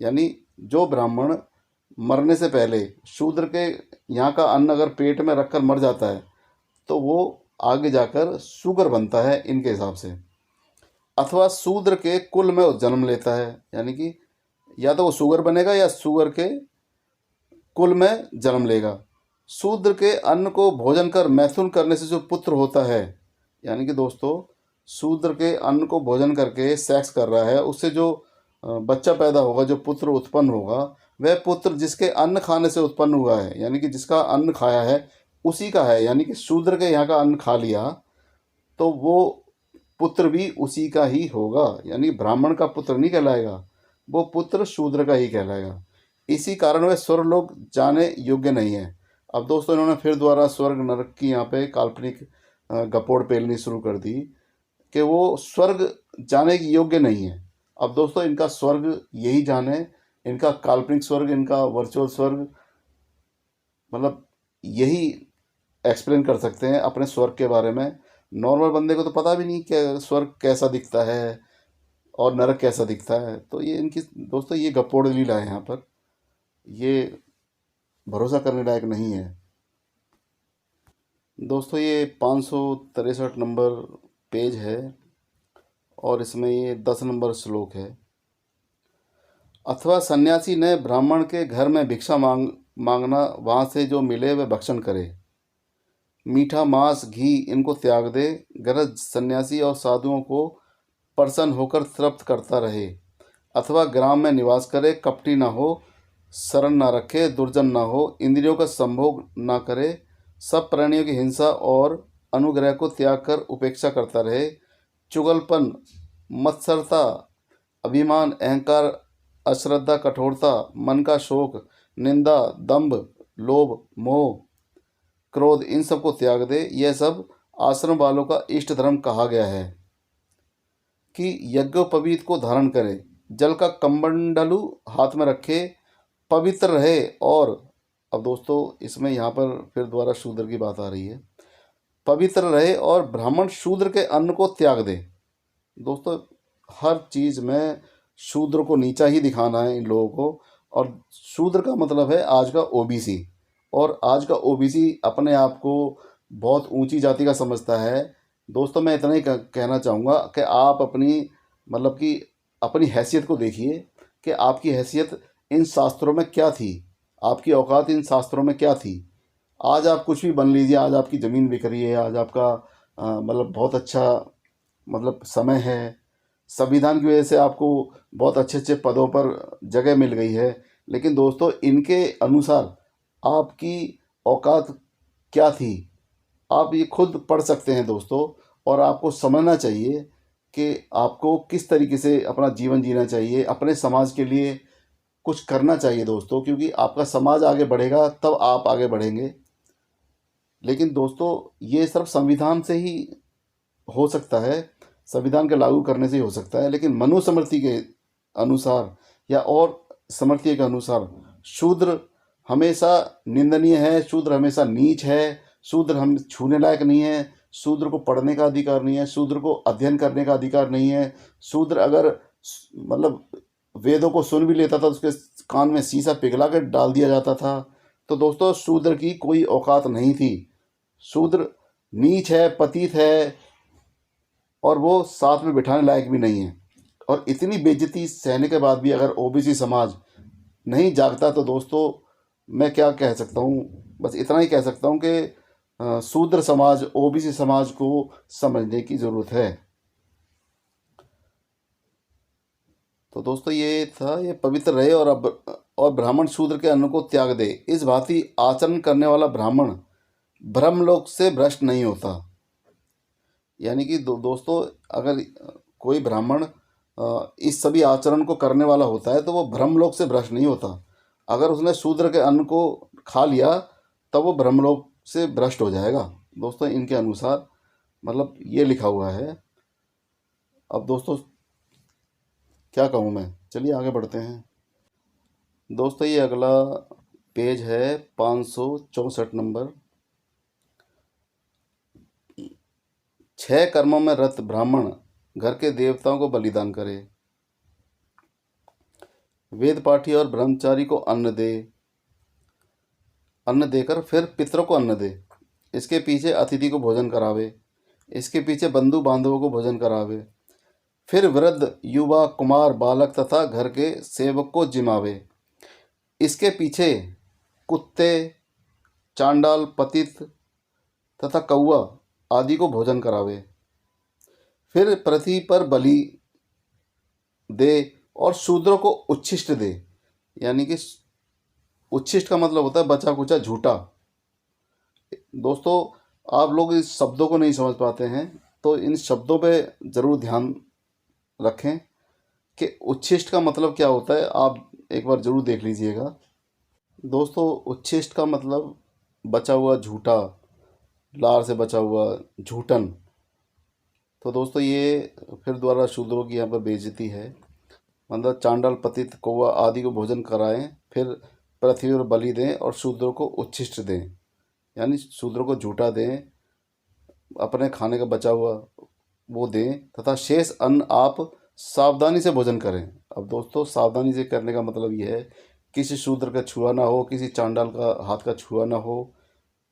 यानी जो ब्राह्मण मरने से पहले शूद्र के यहाँ का अन्न अगर पेट में रखकर मर जाता है, तो वो आगे जाकर सुगर बनता है इनके हिसाब से, अथवा शूद्र के कुल में जन्म लेता है, यानी कि या तो वो सुगर बनेगा या सुगर के कुल में जन्म लेगा। शूद्र के अन्न को भोजन कर मैथुन करने से जो पुत्र होता है, यानी कि दोस्तों शूद्र के अन्न को भोजन करके सेक्स कर रहा है, उससे जो बच्चा पैदा होगा, जो पुत्र उत्पन्न होगा, वह पुत्र जिसके अन्न खाने से उत्पन्न हुआ है, यानी कि जिसका अन्न खाया है उसी का है। यानी कि शूद्र के यहाँ का अन्न खा लिया तो वो पुत्र भी उसी का ही होगा, यानी ब्राह्मण का पुत्र नहीं कहलाएगा, वो पुत्र शूद्र का ही कहलाएगा। इसी कारण वह स्वर्गलोक जाने योग्य नहीं है। अब दोस्तों इन्होंने फिर दोबारा स्वर्ग नरक की यहाँ पे काल्पनिक गपोड़ पेलनी शुरू कर दी कि वो स्वर्ग जाने की योग्य नहीं है। अब दोस्तों इनका स्वर्ग यही जाने, इनका काल्पनिक स्वर्ग, इनका वर्चुअल स्वर्ग, मतलब यही एक्सप्लेन कर सकते हैं अपने स्वर्ग के बारे में। नॉर्मल बंदे को तो पता भी नहीं कि स्वर्ग कैसा दिखता है और नरक कैसा दिखता है। तो ये इनकी दोस्तों ये गपोड़ लीला है, यहाँ पर ये भरोसा करने लायक नहीं है दोस्तों। ये 563 नंबर पेज है और इसमें ये 10 नंबर श्लोक है। अथवा सन्यासी ने ब्राह्मण के घर में भिक्षा मांगना, वहाँ से जो मिले वह भक्षण करे, मीठा मांस घी इनको त्याग दे, गरज सन्यासी और साधुओं को प्रसन्न होकर तृप्त करता रहे। अथवा ग्राम में निवास करे, कपटी ना हो, शरण ना रखे, दुर्जन ना हो, इंद्रियों का संभोग ना करे, सब प्राणियों की हिंसा और अनुग्रह को त्याग कर उपेक्षा करता रहे, चुगलपन, मत्सरता, अभिमान, अहंकार, अश्रद्धा, कठोरता, मन का शोक, निंदा, दंभ, लोभ, मोह, क्रोध, इन सब को त्याग दे। यह सब आश्रम वालों का इष्ट धर्म कहा गया है कि यज्ञोपवीत को धारण करे, जल का कमंडलू हाथ में रखे, पवित्र रहे। और अब दोस्तों इसमें यहाँ पर फिर दोबारा शूद्र की बात आ रही है, पवित्र रहे और ब्राह्मण शूद्र के अन्न को त्याग दे। दोस्तों हर चीज़ में शूद्र को नीचा ही दिखाना है इन लोगों को। और शूद्र का मतलब है आज का ओबीसी, और आज का ओबीसी अपने आप को बहुत ऊंची जाति का समझता है। दोस्तों मैं इतना ही कहना चाहूँगा कि आप अपनी मतलब कि अपनी हैसियत को देखिए कि आपकी हैसियत इन शास्त्रों में क्या थी, आपकी औकात इन शास्त्रों में क्या थी। आज आप कुछ भी बन लीजिए, आज आपकी ज़मीन बिक रही है, आज आपका मतलब बहुत अच्छा मतलब समय है, संविधान की वजह से आपको बहुत अच्छे अच्छे पदों पर जगह मिल गई है। लेकिन दोस्तों इनके अनुसार आपकी औकात क्या थी, आप ये खुद पढ़ सकते हैं दोस्तों। और आपको समझना चाहिए कि आपको किस तरीके से अपना जीवन जीना चाहिए, अपने समाज के लिए कुछ करना चाहिए दोस्तों, क्योंकि आपका समाज आगे बढ़ेगा तब आप आगे बढ़ेंगे। लेकिन दोस्तों ये सिर्फ संविधान से ही हो सकता है, संविधान के लागू करने से ही हो सकता है। लेकिन मनुस्मृति के अनुसार या और स्मृति के अनुसार शूद्र हमेशा निंदनीय है, शूद्र हमेशा नीच है, शूद्र हम छूने लायक नहीं है, शूद्र को पढ़ने का अधिकार नहीं है, शूद्र को अध्ययन करने का अधिकार नहीं है। शूद्र अगर मतलब वेदों को सुन भी लेता था उसके कान में शीशा पिघला कर डाल दिया जाता था। तो दोस्तों शूद्र की कोई औकात नहीं थी, शूद्र नीच है, पतित है, और वो साथ में बिठाने लायक भी नहीं है। और इतनी बेइज्जती सहने के बाद भी अगर ओबीसी समाज नहीं जागता तो दोस्तों मैं क्या कह सकता हूँ, बस इतना ही कह सकता हूँ कि शूद्र समाज ओबीसी समाज को समझने की ज़रूरत है। तो दोस्तों ये था, ये पवित्र रहे और ब्राह्मण शूद्र के अन्न को त्याग दे, इस भांति आचरण करने वाला ब्राह्मण ब्रह्मलोक से भ्रष्ट नहीं होता। यानी कि दोस्तों अगर कोई ब्राह्मण इस सभी आचरण को करने वाला होता है तो वो ब्रह्मलोक से भ्रष्ट नहीं होता। अगर उसने शूद्र के अन्न को खा लिया तब वो ब्रह्मलोक से भ्रष्ट हो जाएगा। दोस्तों इनके अनुसार मतलब ये लिखा हुआ है। अब दोस्तों क्या कहूँ मैं, चलिए आगे बढ़ते हैं। दोस्तों ये अगला पेज है 564 नंबर। 6 कर्मों में रत ब्राह्मण घर के देवताओं को बलिदान करे, वेद पाठी और ब्रह्मचारी को अन्न दे, अन्न देकर फिर पितरों को अन्न दे, इसके पीछे अतिथि को भोजन करावे, इसके पीछे बंधु बांधवों को भोजन करावे, फिर वृद्ध युवा कुमार बालक तथा घर के सेवक को जिमावे, इसके पीछे कुत्ते चांडाल पतित तथा कौआ आदि को भोजन करावे, फिर पृथ्वी पर बलि दे और शूद्रों को उच्छिष्ट दे। यानी कि उच्छिष्ट का मतलब होता है बचा कुचा झूठा। दोस्तों आप लोग इस शब्दों को नहीं समझ पाते हैं तो इन शब्दों पे ज़रूर ध्यान रखें कि उच्छिष्ट का मतलब क्या होता है, आप एक बार ज़रूर देख लीजिएगा। दोस्तों उच्छिष्ट का मतलब बचा हुआ झूठा, लार से बचा हुआ झूठन। तो दोस्तों ये फिर द्वारा शूद्रों की यहाँ पर बेइज्जती है। मतलब चांडाल पतित कौआ आदि को भोजन कराएं, फिर पृथ्वी पर बलि दें और शूद्रों को उच्छिष्ट दें, यानी शूद्रों को झूठा दें, अपने खाने का बचा हुआ वो दें तथा शेष अन्न आप सावधानी से भोजन करें। अब दोस्तों सावधानी से करने का मतलब ये है किसी शूद्र का छुआ ना हो, किसी चांडाल का हाथ का छुआ ना हो,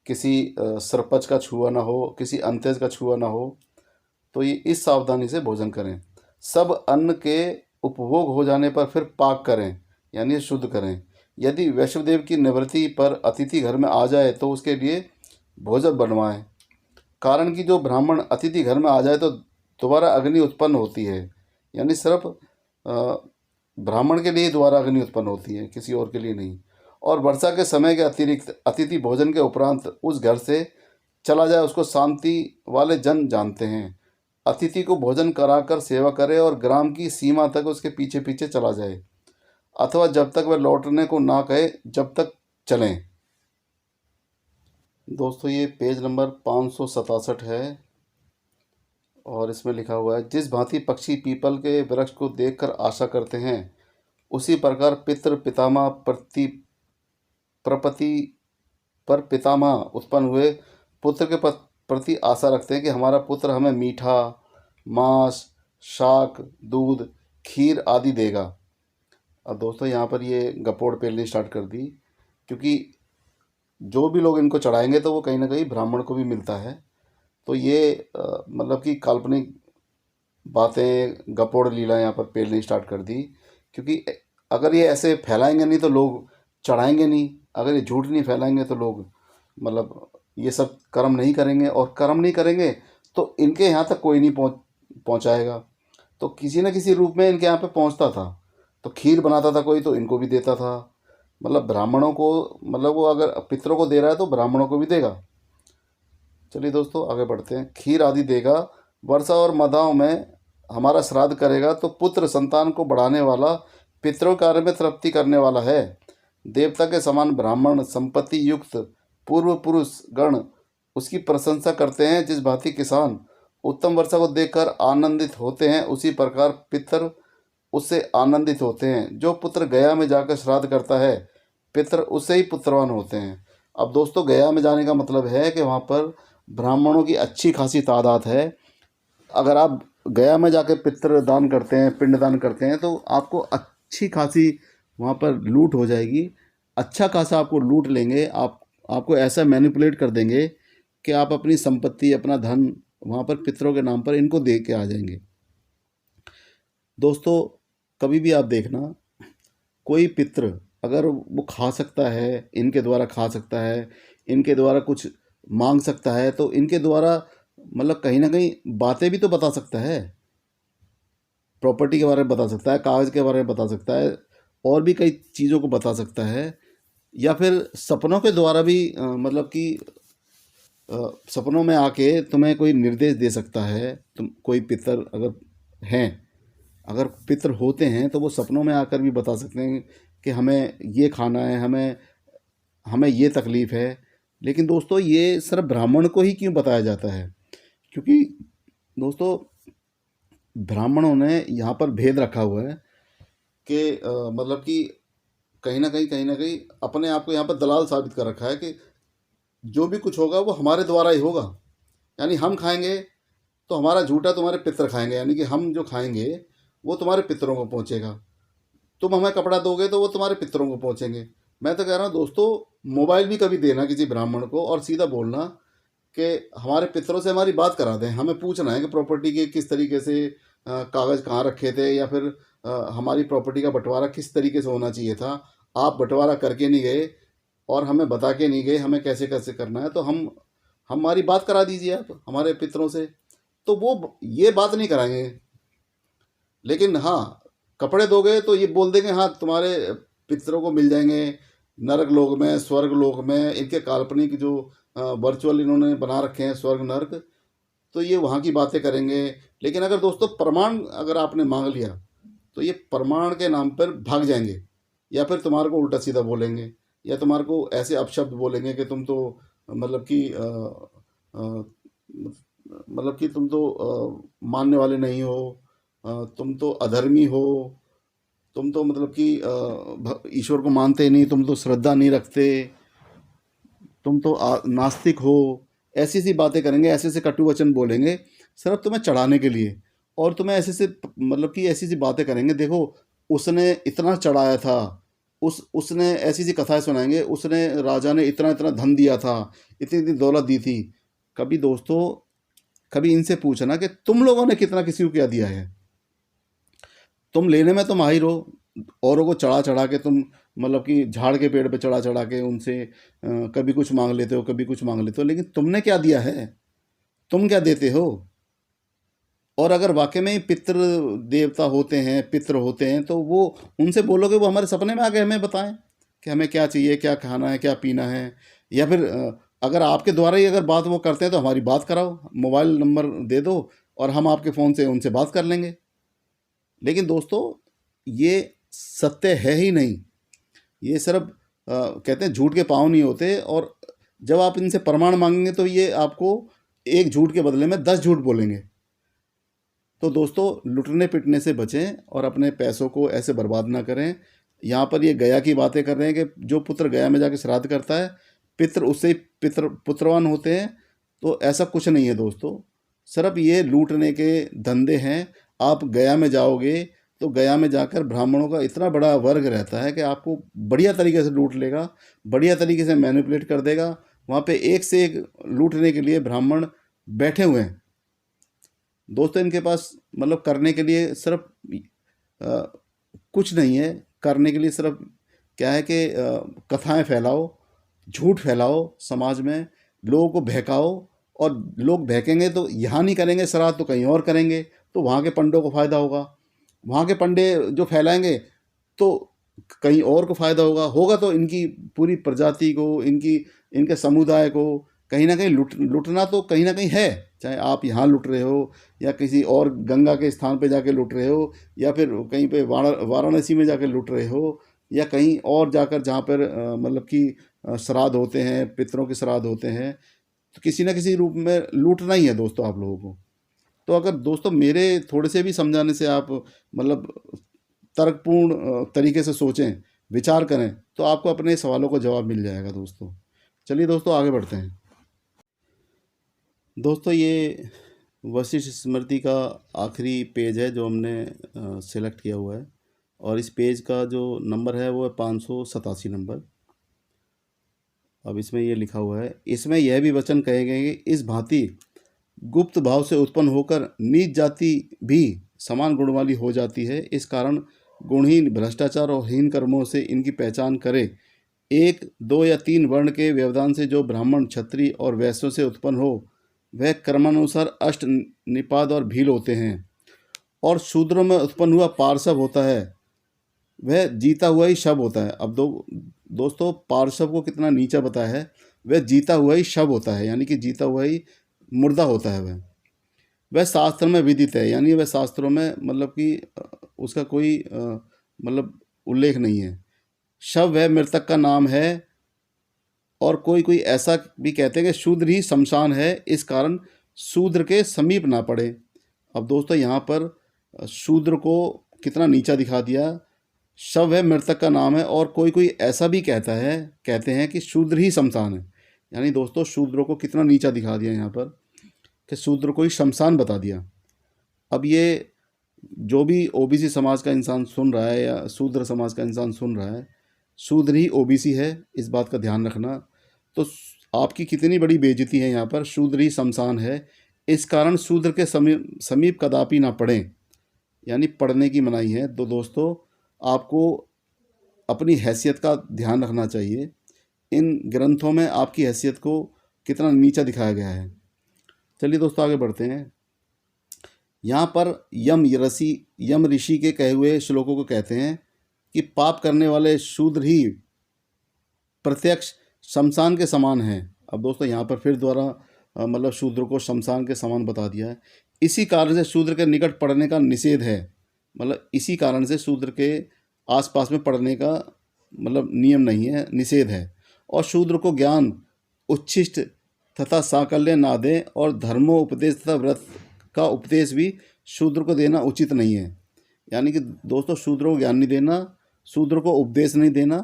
किसी सरपंच का छुआ ना हो, किसी अंत्यज का छुआ ना हो। तो ये इस सावधानी से भोजन करें। सब अन्न के उपभोग हो जाने पर फिर पाक करें, यानी शुद्ध करें। यदि वैष्णवदेव की निवृत्ति पर अतिथि घर में आ जाए तो उसके लिए भोजन बनवाएं। कारण कि जो ब्राह्मण अतिथि घर में आ जाए तो दोबारा अग्नि उत्पन्न होती है, यानी सिर्फ ब्राह्मण के लिए दोबारा अग्नि उत्पन्न होती है, किसी और के लिए नहीं। और वर्षा के समय के अतिरिक्त अतिथि भोजन के उपरांत उस घर से चला जाए उसको शांति वाले जन जानते हैं। अतिथि को भोजन कराकर सेवा करे और ग्राम की सीमा तक उसके पीछे पीछे चला जाए, अथवा जब तक वह लौटने को ना कहे जब तक चलें। दोस्तों ये पेज नंबर 567 है और इसमें लिखा हुआ है, जिस भांति पक्षी पीपल के वृक्ष को देखकर आशा करते हैं, उसी प्रकार पितृ पितामह प्रपति पर पितामह उत्पन्न हुए पुत्र के प्रति आशा रखते हैं कि हमारा पुत्र हमें मीठा, मांस, शाक, दूध, खीर आदि देगा। अब दोस्तों यहाँ पर ये गपोड़ पेलनी स्टार्ट कर दी, क्योंकि जो भी लोग इनको चढ़ाएंगे तो वो कहीं ना कहीं ब्राह्मण को भी मिलता है। तो ये मतलब कि काल्पनिक बातें, गपोड़ लीला यहाँ पर पेलनी स्टार्ट कर दी, क्योंकि अगर ये ऐसे फैलाएंगे नहीं तो लोग चढ़ाएंगे नहीं। अगर ये झूठ नहीं फैलाएंगे तो लोग मतलब ये सब कर्म नहीं करेंगे, और कर्म नहीं करेंगे तो इनके यहाँ तक कोई नहीं पहुँचाएगा। तो किसी न किसी रूप में इनके यहाँ पे पहुँचता था, तो खीर बनाता था कोई तो इनको भी देता था। मतलब ब्राह्मणों को, मतलब वो अगर पितरों को दे रहा है तो ब्राह्मणों को भी देगा। चलिए दोस्तों आगे बढ़ते हैं। खीर आदि देगा, वर्षा और मदाओं में हमारा श्राद्ध करेगा, तो पुत्र संतान को बढ़ाने वाला, पितरों कार्य में तृप्ति करने वाला है। देवता के समान ब्राह्मण संपत्ति युक्त पूर्व पुरुष गण उसकी प्रशंसा करते हैं। जिस भांति किसान उत्तम वर्षा को देखकर आनंदित होते हैं, उसी प्रकार पितर उससे आनंदित होते हैं। जो पुत्र गया में जाकर श्राद्ध करता है, पितर उससे ही पुत्रवान होते हैं। अब दोस्तों गया में जाने का मतलब है कि वहाँ पर ब्राह्मणों की अच्छी खासी तादाद है। अगर आप गया में जाकर पितृ दान करते हैं, पिंड दान करते हैं, तो आपको अच्छी खासी वहाँ पर लूट हो जाएगी। अच्छा खासा आपको लूट लेंगे, आपको ऐसा मैनिपुलेट कर देंगे कि आप अपनी संपत्ति, अपना धन वहाँ पर पितरों के नाम पर इनको दे के आ जाएंगे। दोस्तों कभी भी आप देखना, कोई पितृ अगर वो खा सकता है, इनके द्वारा खा सकता है, इनके द्वारा कुछ मांग सकता है, तो इनके द्वारा मतलब कहीं ना कहीं बातें भी तो बता सकता है। प्रॉपर्टी के बारे में बता सकता है, कागज़ के बारे में बता सकता है, और भी कई चीज़ों को बता सकता है। या फिर सपनों के द्वारा भी मतलब कि सपनों में आके तुम्हें कोई निर्देश दे सकता है। तुम कोई पितर अगर हैं, अगर पितर होते हैं तो वो सपनों में आकर भी बता सकते हैं कि हमें ये खाना है, हमें हमें ये तकलीफ़ है। लेकिन दोस्तों ये सिर्फ ब्राह्मण को ही क्यों बताया जाता है? क्योंकि दोस्तों ब्राह्मणों ने यहाँ पर भेद रखा हुआ है कि मतलब कि कहीं ना कहीं अपने आप को यहाँ पर दलाल साबित कर रखा है कि जो भी कुछ होगा वो हमारे द्वारा ही होगा। यानी हम खाएंगे तो हमारा झूठा तुम्हारे पितर खाएंगे, यानी कि हम जो खाएंगे वो तुम्हारे पितरों को पहुँचेगा। तुम हमें कपड़ा दोगे तो वो तुम्हारे पितरों को पहुँचेंगे। मैं तो कह रहा हूँ दोस्तों, मोबाइल भी कभी देना किसी ब्राह्मण को और सीधा बोलना कि हमारे पितरों से हमारी बात करा दें। हमें पूछना है कि प्रॉपर्टी के किस तरीके से कागज़ कहाँ रखे थे, या फिर हमारी प्रॉपर्टी का बंटवारा किस तरीके से होना चाहिए था। आप बंटवारा करके नहीं गए और हमें बता के नहीं गए हमें कैसे कैसे करना है, तो हमारी बात करा दीजिए आप हमारे पितरों से। तो वो ये बात नहीं कराएंगे। लेकिन हाँ, कपड़े दोगे तो ये बोल देंगे हाँ तुम्हारे पितरों को मिल जाएंगे नरक लोक में, स्वर्ग लोक में। इनके काल्पनिक जो वर्चुअल इन्होंने बना रखे हैं स्वर्ग नरक, तो ये वहाँ की बातें करेंगे। लेकिन अगर दोस्तों प्रमाण अगर आपने मांग लिया तो ये प्रमाण के नाम पर भाग जाएंगे, या फिर तुम्हारे को उल्टा सीधा बोलेंगे, या तुम्हारे को ऐसे अपशब्द बोलेंगे कि तुम तो मतलब कि मतलब कि तुम तो मानने वाले नहीं हो, तुम तो अधर्मी हो, तुम तो मतलब कि ईश्वर को मानते ही नहीं, तुम तो श्रद्धा नहीं रखते, तुम तो नास्तिक हो। ऐसी ऐसी बातें करेंगे, ऐसे ऐसे कटु वचन बोलेंगे सिर्फ तुम्हें चढ़ाने के लिए। और तुम्हें ऐसे से मतलब कि ऐसी ऐसी बातें करेंगे, देखो उसने इतना चढ़ाया था, उसने ऐसी ऐसी कथाएं सुनाएंगे, उसने राजा ने इतना इतना धन दिया था, इतनी इतनी दौलत दी थी। कभी दोस्तों, कभी इनसे पूछना कि तुम लोगों ने कितना किसी को क्या दिया है। तुम लेने में तो माहिर हो, औरों को चढ़ा चढ़ा के तुम मतलब कि झाड़ के पेड़ पे चढ़ा चढ़ा के उनसे कभी कुछ मांग लेते हो, कभी कुछ मांग लेते हो, लेकिन तुमने क्या दिया है? तुम क्या देते हो? और अगर वाकई में ही पितृ देवता होते हैं, पितृ होते हैं, तो वो उनसे बोलोगे वो हमारे सपने में आके हमें बताएं कि हमें क्या चाहिए, क्या खाना है, क्या पीना है। या फिर अगर आपके द्वारा ही अगर बात वो करते हैं तो हमारी बात कराओ, मोबाइल नंबर दे दो और हम आपके फ़ोन से उनसे बात कर लेंगे। लेकिन दोस्तों ये सत्य है ही नहीं। ये सिर्फ कहते हैं झूठ के पाँव नहीं होते, और जब आप इनसे प्रमाण मांगेंगे तो ये आपको एक झूठ के बदले में 10 झूठ बोलेंगे। तो दोस्तों, लुटने पिटने से बचें और अपने पैसों को ऐसे बर्बाद ना करें। यहाँ पर ये गया की बातें कर रहे हैं कि जो पुत्र गया में जाके श्राद्ध करता है, पितृ उससे ही पुत्रवान होते हैं। तो ऐसा कुछ नहीं है दोस्तों, सिर्फ ये लूटने के धंधे हैं। आप गया में जाओगे तो गया में जाकर ब्राह्मणों का इतना बड़ा वर्ग रहता है कि आपको बढ़िया तरीके से लूट लेगा, बढ़िया तरीके से मैनिपुलेट कर देगा। वहाँ पे एक से एक लूटने के लिए ब्राह्मण बैठे हुए हैं दोस्तों। इनके पास मतलब करने के लिए सिर्फ कुछ नहीं है, करने के लिए सिर्फ क्या है कि कथाएं फैलाओ, झूठ फैलाओ समाज में, लोगों को बहकाओ। और लोग बहकेंगे तो यहाँ नहीं करेंगे श्राद्ध तो कहीं और करेंगे, तो वहाँ के पंडों को फ़ायदा होगा। वहाँ के पंडे जो फैलाएंगे तो कहीं और को फ़ायदा होगा तो इनकी पूरी प्रजाति को, इनके समुदाय को कहीं ना कहीं लुटना तो कहीं ना कहीं है। चाहे आप यहाँ लुट रहे हो या किसी और गंगा के स्थान पे जाके लुट रहे हो, या फिर कहीं पे वाराणसी में जाके लुट रहे हो, या कहीं और जाकर जहाँ पर मतलब कि श्राद्ध होते हैं, पितरों के श्राद्ध होते हैं, तो किसी न किसी रूप में लूटना ही है दोस्तों आप लोगों को। तो अगर दोस्तों मेरे थोड़े से भी समझाने से आप मतलब तर्कपूर्ण तरीके से सोचें, विचार करें, तो आपको अपने सवालों का जवाब मिल जाएगा दोस्तों। चलिए दोस्तों, आगे बढ़ते हैं। दोस्तों, ये वशिष्ठ स्मृति का आखिरी पेज है जो हमने सेलेक्ट किया हुआ है, और इस पेज का जो नंबर है वो है 587 नंबर। अब इसमें ये लिखा हुआ है, इसमें यह भी वचन कहे गए कि इस भांति गुप्त भाव से उत्पन्न होकर नीच जाति भी समान गुण वाली हो जाती है। इस कारण गुणहीन, भ्रष्टाचार और हीन कर्मों से इनकी पहचान करे। 1, 2 या 3 वर्ण के व्यवधान से जो ब्राह्मण, क्षत्रिय और वैश्यों से उत्पन्न हो, वह क्रमानुसार अष्ट, निपात और भील होते हैं। और शूद्रों में उत्पन्न हुआ पार्श्व होता है, वह जीता हुआ ही शव होता है। अब दोस्तों, पार्श्व को कितना नीचा बताया है, वह जीता हुआ ही शव होता है, यानी कि जीता हुआ ही मुर्दा होता है। वह शास्त्र में विदित है, यानी वह शास्त्रों में मतलब कि उसका कोई मतलब उल्लेख नहीं है। शव वह मृतक का नाम है, और कोई ऐसा भी कहते हैं कि शूद्र ही शमशान है, इस कारण शूद्र के समीप ना पड़े। अब दोस्तों, यहाँ पर शूद्र को कितना नीचा दिखा दिया। शव है मृतक का नाम है, और कोई ऐसा भी कहते हैं कि शूद्र ही शमशान है। यानी दोस्तों, शूद्रों को कितना नीचा दिखा दिया यहाँ पर कि शूद्र को ही शमशान बता दिया। अब ये जो भी ओबीसी समाज का इंसान सुन रहा है या शूद्र समाज का इंसान सुन रहा है, शूद्र ही ओबीसी है, इस बात का ध्यान रखना। तो आपकी कितनी बड़ी बेइज्जती है यहाँ पर, शूद्र ही शमशान है, इस कारण शूद्र के समीप कदापि ना पढ़ें, यानी पढ़ने की मनाही है। तो दोस्तों, आपको अपनी हैसियत का ध्यान रखना चाहिए। इन ग्रंथों में आपकी हैसियत को कितना नीचा दिखाया गया है। चलिए दोस्तों, आगे बढ़ते हैं। यहाँ पर यम ऋषि के कहे हुए श्लोकों को कहते हैं कि पाप करने वाले शूद्र ही प्रत्यक्ष शमशान के समान हैं। अब दोस्तों, यहाँ पर फिर द्वारा मतलब शूद्र को शमशान के समान बता दिया है। इसी कारण से शूद्र के निकट पढ़ने का निषेध है, मतलब इसी कारण से शूद्र के आसपास में पढ़ने का मतलब नियम नहीं है, निषेध है। और शूद्र को ज्ञान, उच्छिष्ट तथा साकल्य ना दें, और धर्मोपदेश तथा व्रत का उपदेश भी शूद्र को देना उचित नहीं है। यानी कि दोस्तों, शूद्र को ज्ञान नहीं देना, शूद्र को उपदेश नहीं देना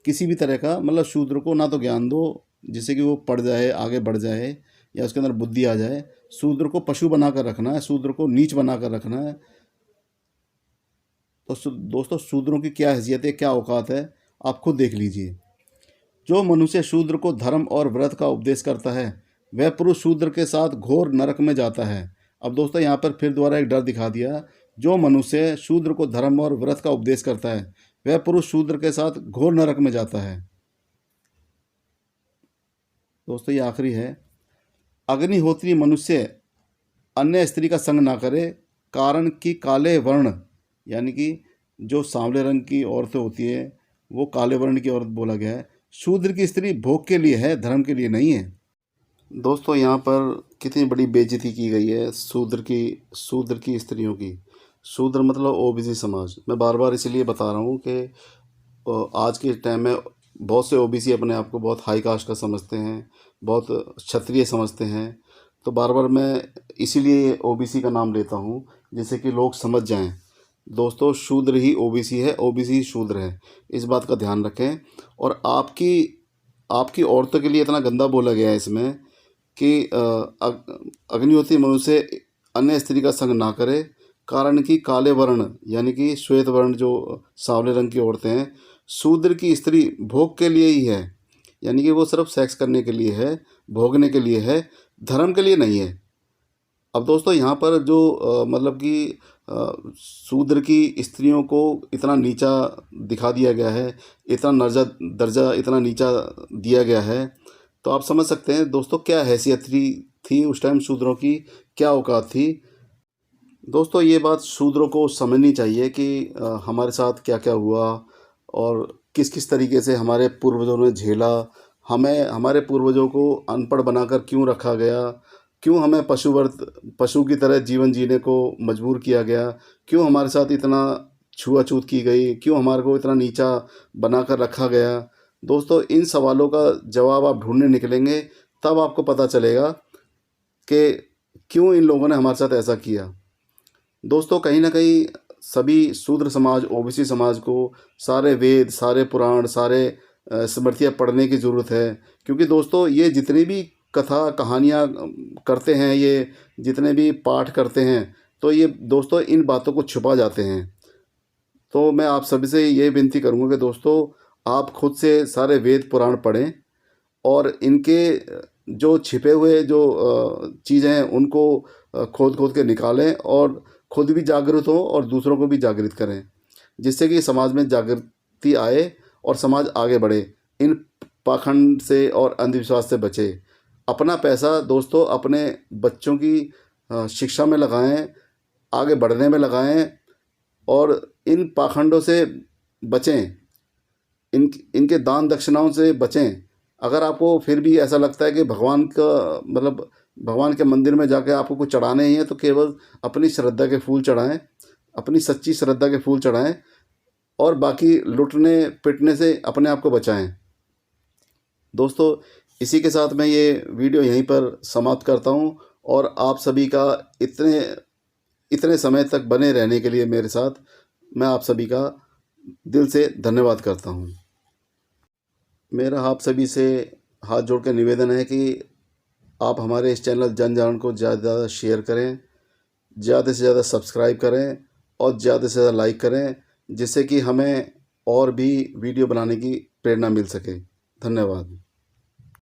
किसी भी तरह का। मतलब शूद्र को ना तो ज्ञान दो जिससे कि वो पढ़ जाए, आगे बढ़ जाए, या उसके अंदर बुद्धि आ जाए। शूद्र को पशु बनाकर रखना है, शूद्र को नीच बनाकर रखना है। तो दोस्तों, शूद्रों की क्या हैसियत है, क्या औकात है, आप खुद देख लीजिए। जो मनुष्य शूद्र को धर्म और व्रत का उपदेश करता है, वह पुरुष शूद्र के साथ घोर नरक में जाता है। अब दोस्तों, यहाँ पर फिर दोबारा एक डर दिखा दिया। जो मनुष्य शूद्र को धर्म और व्रत का उपदेश करता है, वह पुरुष शूद्र के साथ घोर नरक में जाता है। दोस्तों, ये आखिरी है। अग्निहोत्री मनुष्य अन्य स्त्री का संग ना करे, कारण कि काले वर्ण, यानी कि जो सांवले रंग की औरतें होती है वो काले वर्ण की औरत बोला गया है। शूद्र की स्त्री भोग के लिए है, धर्म के लिए नहीं है। दोस्तों, यहाँ पर कितनी बड़ी बेइज्जती की गई है शूद्र की स्त्रियों की। शूद्र मतलब ओबीसी समाज। मैं बार बार इसलिए बता रहा हूँ कि आज के टाइम में बहुत से ओबीसी अपने आप को बहुत हाई कास्ट का समझते हैं, बहुत क्षत्रिय समझते हैं। तो बार बार मैं इसीलिए ओबीसी का नाम लेता हूँ, जिससे कि लोग समझ जाएं। दोस्तों, शूद्र ही ओबीसी है, ओबीसी ही शूद्र है, इस बात का ध्यान रखें। और आपकी आपकी औरतों के लिए इतना गंदा बोला गया है इसमें कि अग्निहोत्री मनुष्य अन्य स्त्री का संग ना करे, कारण कि काले वर्ण यानी कि श्वेत वर्ण जो सांवले रंग की औरतें हैं, शूद्र की स्त्री भोग के लिए ही है, यानी कि वो सिर्फ सेक्स करने के लिए है, भोगने के लिए है, धर्म के लिए नहीं है। अब दोस्तों, यहाँ पर जो मतलब कि शूद्र की स्त्रियों को इतना नीचा दिखा दिया गया है, इतना दर्जा इतना नीचा दिया गया है, तो आप समझ सकते हैं दोस्तों क्या हैसियत थी उस टाइम शूद्रों की, क्या औकात थी। दोस्तों, ये बात शूद्रों को समझनी चाहिए कि हमारे साथ क्या क्या हुआ और किस किस तरीके से हमारे पूर्वजों ने झेला। हमें हमारे पूर्वजों को अनपढ़ बनाकर क्यों रखा गया, क्यों हमें पशु की तरह जीवन जीने को मजबूर किया गया, क्यों हमारे साथ इतना छुआछूत की गई, क्यों हमारे को इतना नीचा बनाकर रखा गया। दोस्तों, इन सवालों का जवाब आप ढूंढने निकलेंगे, तब आपको पता चलेगा कि क्यों इन लोगों ने हमारे साथ ऐसा किया। दोस्तों, कहीं ना कहीं सभी शूद्र समाज, ओबीसी समाज को सारे वेद, सारे पुराण, सारे स्मृतियाँ पढ़ने की ज़रूरत है। क्योंकि दोस्तों, ये जितनी भी कथा कहानियाँ करते हैं, ये जितने भी पाठ करते हैं, तो ये दोस्तों इन बातों को छुपा जाते हैं। तो मैं आप सभी से ये विनती करूँगा कि दोस्तों, आप खुद से सारे वेद पुराण पढ़ें और इनके जो छिपे हुए जो चीज़ें हैं उनको खोद खोद के निकालें और खुद भी जागृत हों और दूसरों को भी जागृत करें, जिससे कि समाज में जागृति आए और समाज आगे बढ़े, इन पाखंड से और अंधविश्वास से बचे। अपना पैसा दोस्तों अपने बच्चों की शिक्षा में लगाएं, आगे बढ़ने में लगाएं और इन पाखंडों से बचें, इनके दान दक्षिणाओं से बचें। अगर आपको फिर भी ऐसा लगता है कि भगवान का मतलब भगवान के मंदिर में जाके आपको कुछ चढ़ाने ही है, तो केवल अपनी श्रद्धा के फूल चढ़ाएं, अपनी सच्ची श्रद्धा के फूल चढ़ाएं और बाकी लुटने पिटने से अपने आप को बचाएं। दोस्तों, इसी के साथ मैं ये वीडियो यहीं पर समाप्त करता हूँ और आप सभी का इतने समय तक बने रहने के लिए मेरे साथ मैं आप सभी का दिल से धन्यवाद करता हूँ। मेरा आप सभी से हाथ जोड़ के निवेदन है कि आप हमारे इस चैनल जन जागरण को ज़्यादा से ज़्यादा शेयर करें, ज़्यादा से ज़्यादा सब्सक्राइब करें और ज़्यादा से ज़्यादा लाइक करें, जिससे कि हमें और भी वीडियो बनाने की प्रेरणा मिल सके। धन्यवाद।